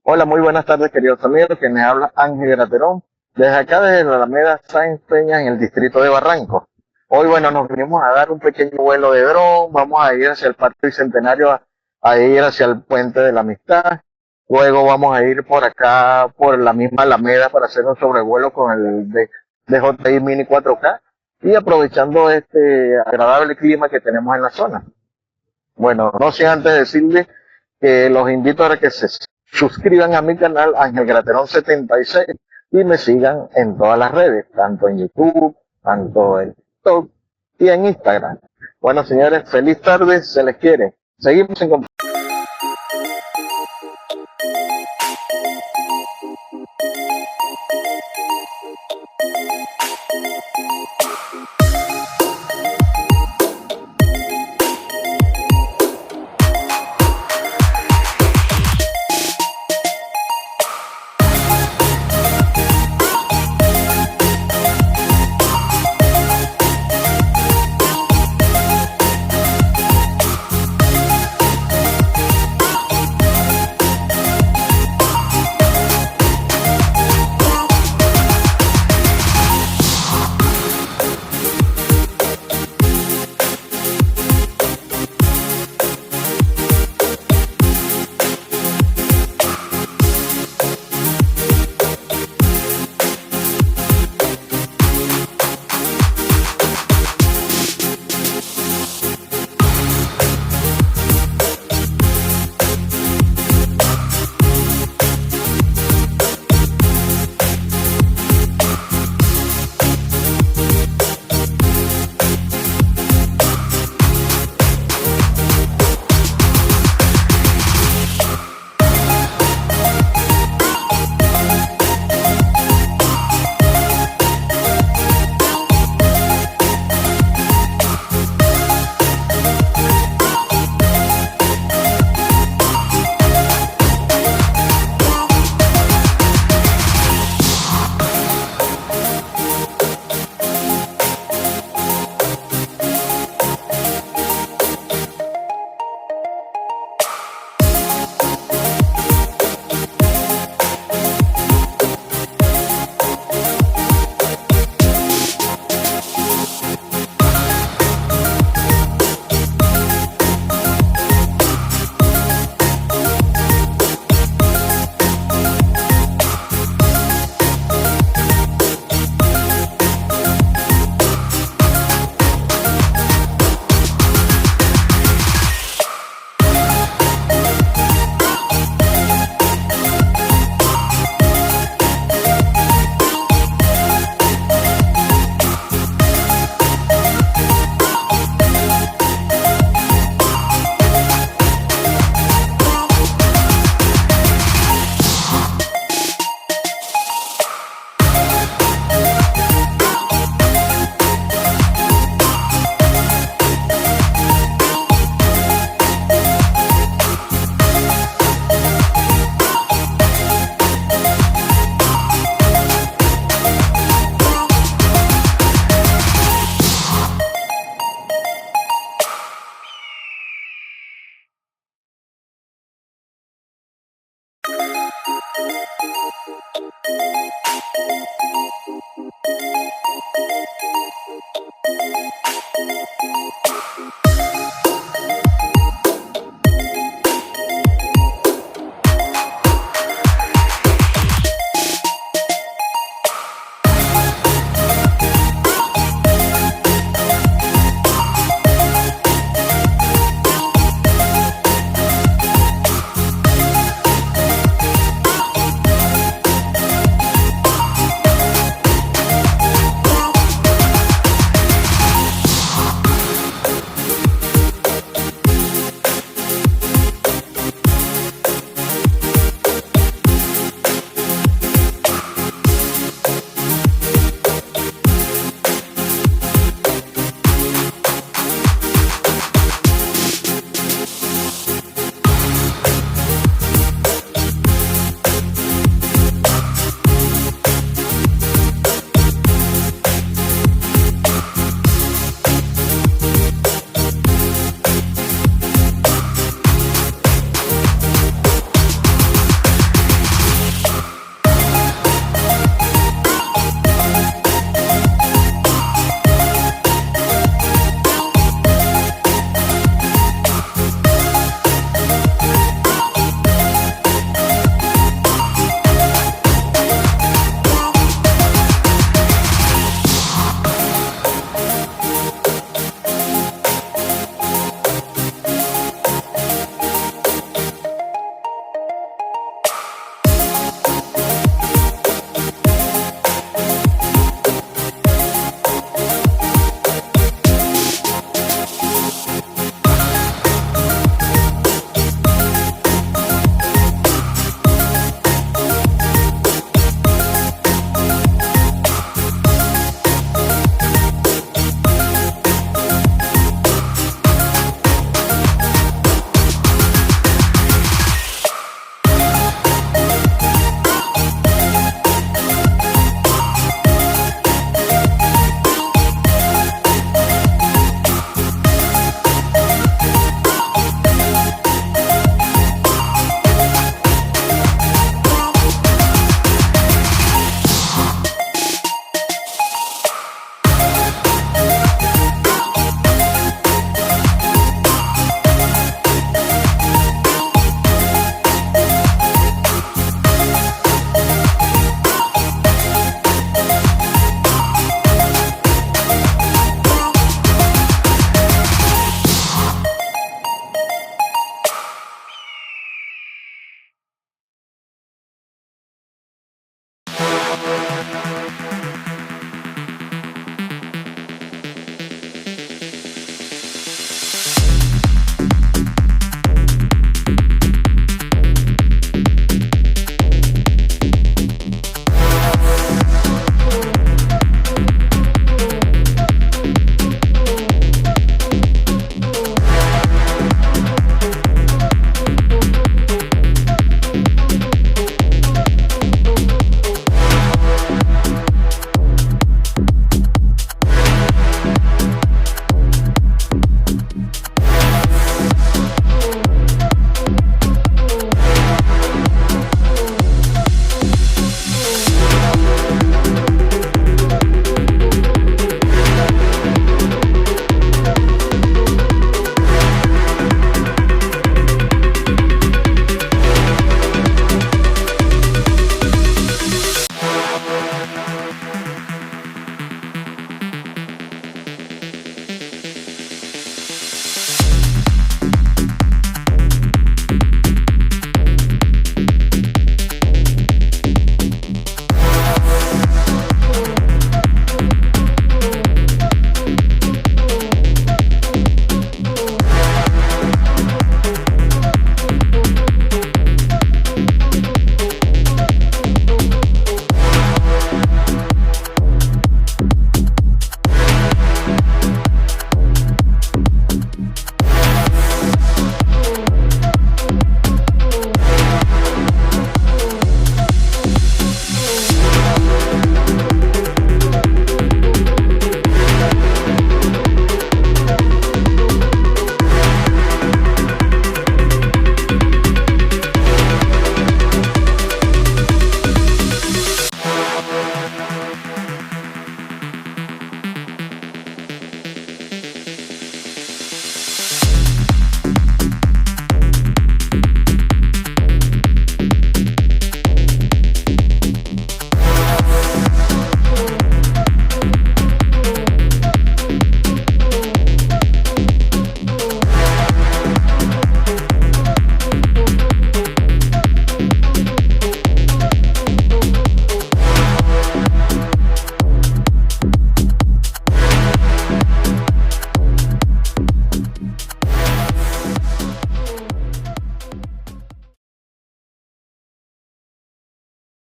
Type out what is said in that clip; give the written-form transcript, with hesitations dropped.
Hola, muy buenas tardes, queridos amigos. Quienes habla Ángel Graterón, desde acá, desde la Alameda SAENZ Peña, en el distrito de Barranco. Hoy, bueno, nos venimos a dar un pequeño vuelo de dron. Vamos a ir hacia el Parque Bicentenario, a ir hacia el Puente de la Amistad. Luego vamos a ir por acá, por la misma Alameda, para hacer un sobrevuelo con el DJI Mini 4K y aprovechando este agradable clima que tenemos en la zona. Bueno, no sin antes decirles que los invito a que se suscriban a mi canal Ángel Graterón 76 y me sigan en todas las redes, tanto en YouTube, tanto en TikTok y en Instagram. Bueno, señores, feliz tarde, se les quiere. Seguimos en contacto.